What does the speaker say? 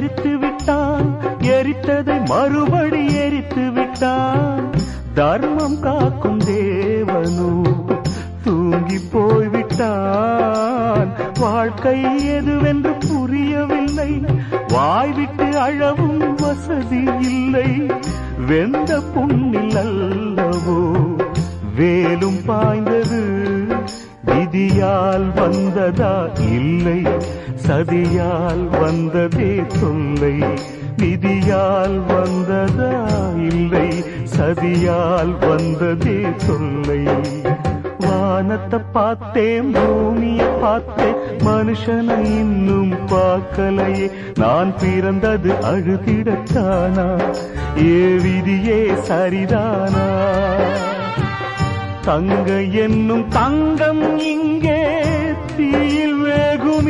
எரித்து விட்டான், எரித்ததை மறுபடி எரித்து விட்டான். தர்மம் காக்கும் தேவனோ தூங்கி போய்விட்டான். வாழ்க்கை எதுவென்று புரியவில்லை, வாய்விட்டு அழவும் வசதி இல்லை. வெந்த புண்ணில் அல்லவோ வேலும் பாய்ந்தது, விதியால் வந்ததா இல்லை, சதியால் வந்ததே தொல்லை. விதியால் வந்ததா இல்லை, சதியால் வந்ததே தொல்லை. வானத்தை பார்த்தேன், பூமியை பார்த்தேன், மனுஷனை இன்னும் பார்க்கலையே. நான் பிறந்தது அழுதிடத்தானா, ஏ விதியே சரிதானா? தங்க என்னும் தங்கம் இங்கே தீயில் வேகும்.